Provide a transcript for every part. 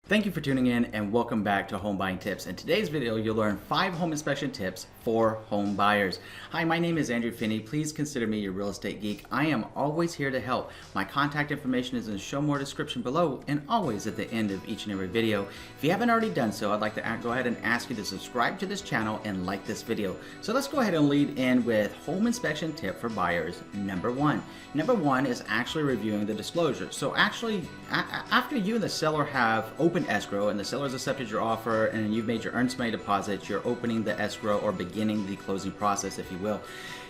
Thank you for tuning in and welcome back to Home Buying Tips. In today's video, you'll learn 5 home inspection tips for home buyers. Hi, my name is Andrew Finney. Please consider me your real estate geek. I am always here to help. My contact information is in the show more description below and always at the end of each and every video. If you haven't already done so, I'd like to go ahead and ask you to subscribe to this channel and like this video. So let's go ahead and lead in with home inspection tip for buyers number 1. Number 1 is actually reviewing the disclosure. So actually, after you and the seller have opened escrow and the seller's accepted your offer and you've made your earnest money deposit, you're opening the escrow or beginning the closing process, if you will.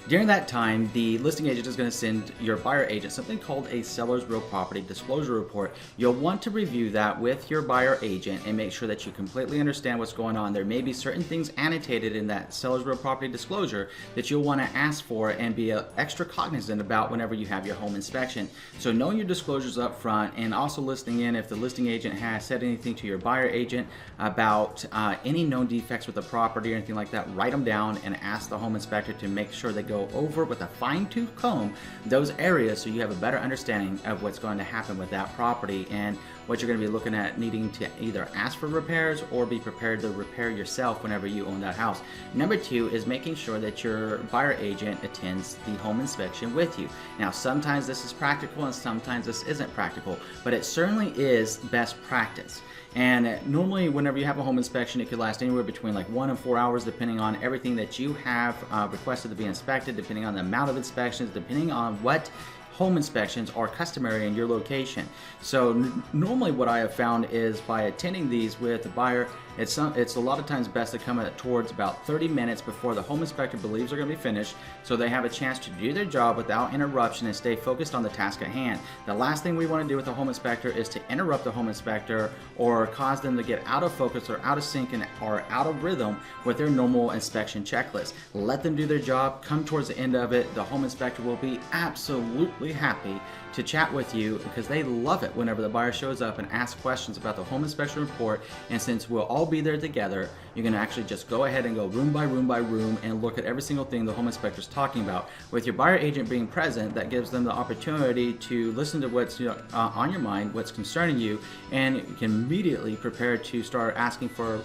During that time, the listing agent is going to send your buyer agent something called a seller's real property disclosure report. You'll want to review that with your buyer agent and make sure that you completely understand what's going on. There may be certain things annotated in that seller's real property disclosure that you'll want to ask for and be extra cognizant about whenever you have your home inspection. So knowing your disclosures up front and also listening in if the listing agent has said anything to your buyer agent about any known defects with the property or anything like that, write them down and ask the home inspector to make sure they go over with a fine-tooth comb those areas so you have a better understanding of what's going to happen with that property and what you're going to be looking at needing to either ask for repairs or be prepared to repair yourself whenever you own that house. Number 2 is making sure that your buyer agent attends the home inspection with you. Now sometimes this is practical and sometimes this isn't practical, but it certainly is best practice. And normally whenever you have a home inspection, it could last anywhere between like 1 and 4 hours depending on everything that you have requested to be inspected, depending on the amount of inspections, depending on what home inspections are customary in your location. So normally what I have found is by attending these with the buyer, it's a lot of times best to come at towards about 30 minutes before the home inspector believes they're going to be finished so they have a chance to do their job without interruption and stay focused on the task at hand. The last thing we want to do with the home inspector is to interrupt the home inspector or cause them to get out of focus or out of sync or out of rhythm with their normal inspection checklist. Let them do their job, come towards the end of it, the home inspector will be absolutely happy to chat with you because they love it whenever the buyer shows up and asks questions about the home inspection report. And since we'll all be there together, you're going to actually just go ahead and go room by room by room and look at every single thing the home inspector is talking about. With your buyer agent being present, that gives them the opportunity to listen to what's on your mind, what's concerning you, and you can immediately prepare to start asking for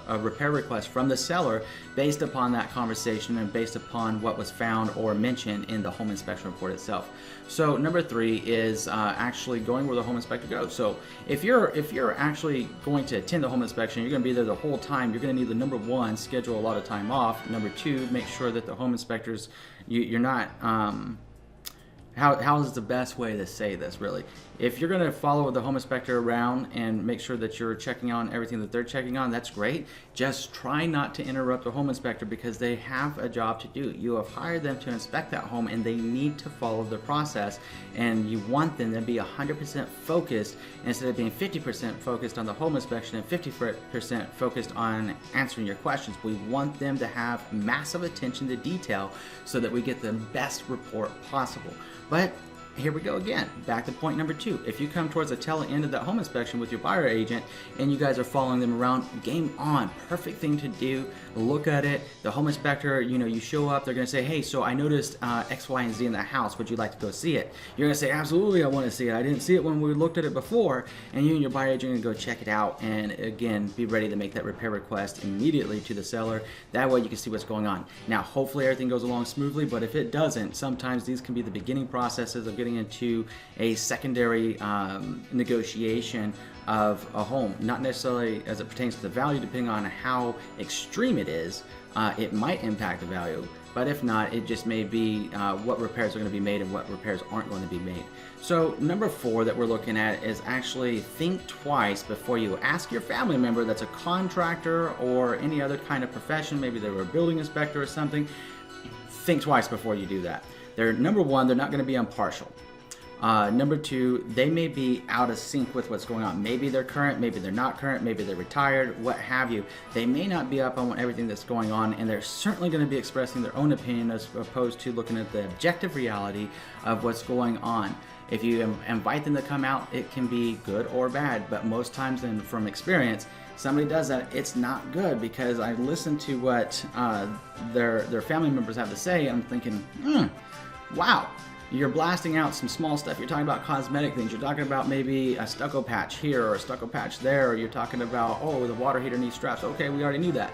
a repair request from the seller based upon that conversation and based upon what was found or mentioned in the home inspection report itself. So number 3 is actually going where the home inspector goes. So if you're actually going to attend the home inspection, you're going to be there the whole time. You're going to need the number 1, schedule a lot of time off. Number 2, make sure that the home inspectors, you're not how is the best way to say this really? If you're going to follow the home inspector around and make sure that you're checking on everything that they're checking on, that's great. Just try not to interrupt the home inspector because they have a job to do. You have hired them to inspect that home and they need to follow the process, and you want them to be 100% focused instead of being 50% focused on the home inspection and 50% focused on answering your questions. We want them to have massive attention to detail so that we get the best report possible. But here we go again, back to point number 2. If you come towards the tail end of that home inspection with your buyer agent and you guys are following them around, game on, perfect thing to do. Look at it. The home inspector, you show up, they're going to say, hey, so I noticed X, Y, and Z in the house. Would you like to go see it? You're going to say, absolutely, I want to see it. I didn't see it when we looked at it before. And you and your buyer agent are going to go check it out and again, be ready to make that repair request immediately to the seller. That way you can see what's going on. Now, hopefully everything goes along smoothly, but if it doesn't, sometimes these can be the beginning processes of getting into a secondary negotiation of a home, not necessarily as it pertains to the value. Depending on how extreme it is, it might impact the value, but if not, it just may be what repairs are going to be made and what repairs aren't going to be made. So number 4 that we're looking at is actually think twice before you ask your family member that's a contractor or any other kind of profession, maybe they were a building inspector or something. Think twice before you do that. Number 1, they're not going to be impartial. Number 2, they may be out of sync with what's going on. Maybe they're current, maybe they're not current, maybe they're retired, what have you. They may not be up on everything that's going on, and they're certainly going to be expressing their own opinion as opposed to looking at the objective reality of what's going on. If you invite them to come out, it can be good or bad, but most times, and from experience, somebody does that, it's not good because I listen to what their family members have to say, and I'm thinking, wow, you're blasting out some small stuff. You're talking about cosmetic things. You're talking about maybe a stucco patch here or a stucco patch there. Or you're talking about, oh, the water heater needs straps. Okay, we already knew that.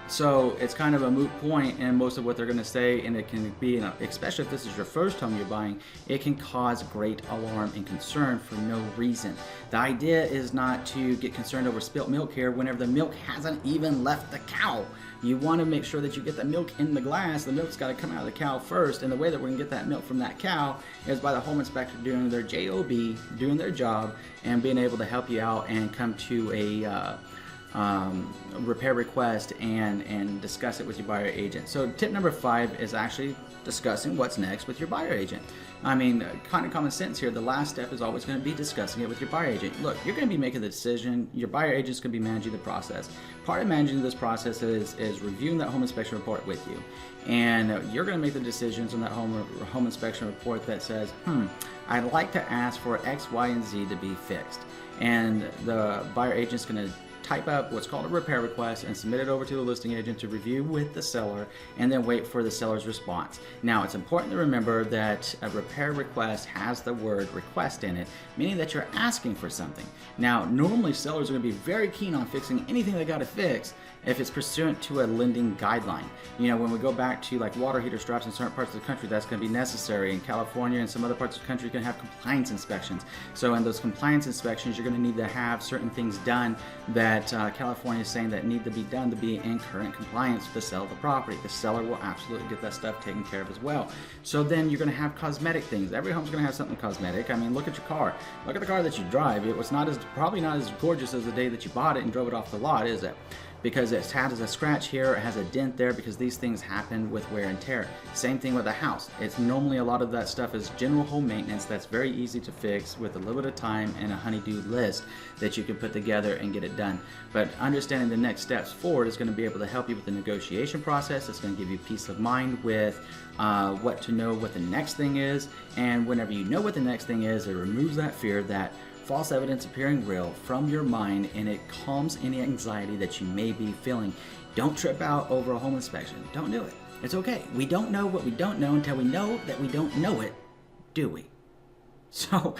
So it's kind of a moot point in most of what they're going to say, and it can be, especially if this is your first home you're buying, it can cause great alarm and concern for no reason. The idea is not to get concerned over spilt milk here whenever the milk hasn't even left the cow. You want to make sure that you get the milk in the glass. The milk's got to come out of the cow first, and the way that we're going to get that milk from that cow is by the home inspector doing their job, doing their job, and being able to help you out and come to a repair request and discuss it with your buyer agent. So tip number 5 is actually discussing what's next with your buyer agent. I mean, kind of common sense here. The last step is always going to be discussing it with your buyer agent. Look, you're going to be making the decision. Your buyer agent's going to be managing the process. Part of managing this process is reviewing that home inspection report with you. And you're going to make the decisions on that home inspection report that says, I'd like to ask for X, Y, and Z to be fixed. And the buyer agent's going to type up what's called a repair request and submit it over to the listing agent to review with the seller, and then wait for the seller's response. Now, it's important to remember that a repair request has the word request in it, meaning that you're asking for something. Now, normally sellers are going to be very keen on fixing anything they got to fix if it's pursuant to a lending guideline. You know, when we go back to like water heater straps in certain parts of the country, that's going to be necessary. In California and some other parts of the country, you can have compliance inspections. So in those compliance inspections, you're going to need to have certain things done that California is saying that need to be done to be in current compliance with the sale of the property. The seller will absolutely get that stuff taken care of as well. So then you're going to have cosmetic things. Every home's going to have something cosmetic. I mean, look at your car. Look at the car that you drive. It was probably not as gorgeous as the day that you bought it and drove it off the lot, is it? Because it has a scratch here, it has a dent there, because these things happen with wear and tear. Same thing with a house. It's normally a lot of that stuff is general home maintenance that's very easy to fix with a little bit of time and a honey-do list that you can put together and get it done. But understanding the next steps forward is going to be able to help you with the negotiation process. It's going to give you peace of mind with what to know what the next thing is, and whenever you know what the next thing is, it removes that fear that false evidence appearing real from your mind, and it calms any anxiety that you may be feeling. Don't trip out over a home inspection. Don't do it. It's okay. We don't know what we don't know until we know that we don't know it, do we? So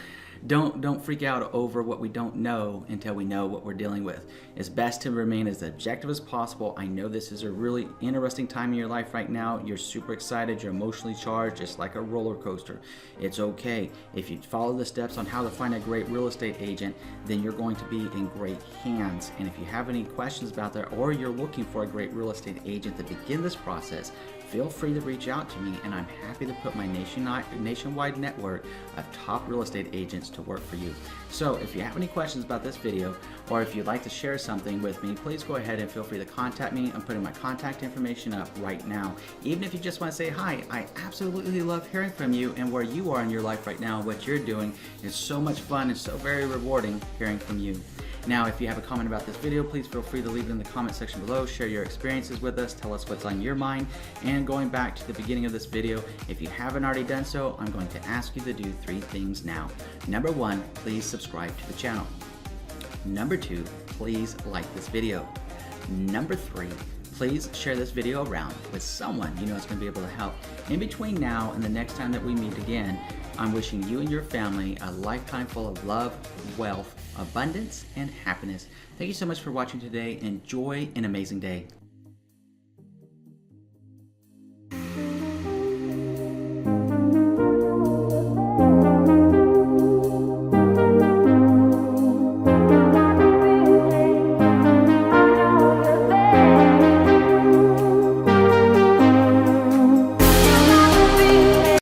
don't freak out over what we don't know until we know what we're dealing with. It's best to remain as objective as possible. I know this is a really interesting time in your life right now. You're super excited. You're emotionally charged. It's like a roller coaster. It's okay. If you follow the steps on how to find a great real estate agent, then you're going to be in great hands. And if you have any questions about that, or you're looking for a great real estate agent to begin this process, feel free to reach out to me, and I'm happy to put my nationwide network of top real estate agents to work for you. So if you have any questions about this video, or if you'd like to share something with me, please go ahead and feel free to contact me. I'm putting my contact information up right now. Even if you just want to say hi, I absolutely love hearing from you and where you are in your life right now, what you're doing. It's so much fun and so very rewarding hearing from you. Now, if you have a comment about this video, please feel free to leave it in the comment section below. Share your experiences with us. Tell us what's on your mind. And going back to the beginning of this video, if you haven't already done so, I'm going to ask you to do 3 things now. Number 1, please subscribe to the channel. Number 2, please like this video. Number 3, please share this video around with someone you know is going to be able to help. In between now and the next time that we meet again, I'm wishing you and your family a lifetime full of love, wealth, abundance, and happiness. Thank you so much for watching today. Enjoy an amazing day.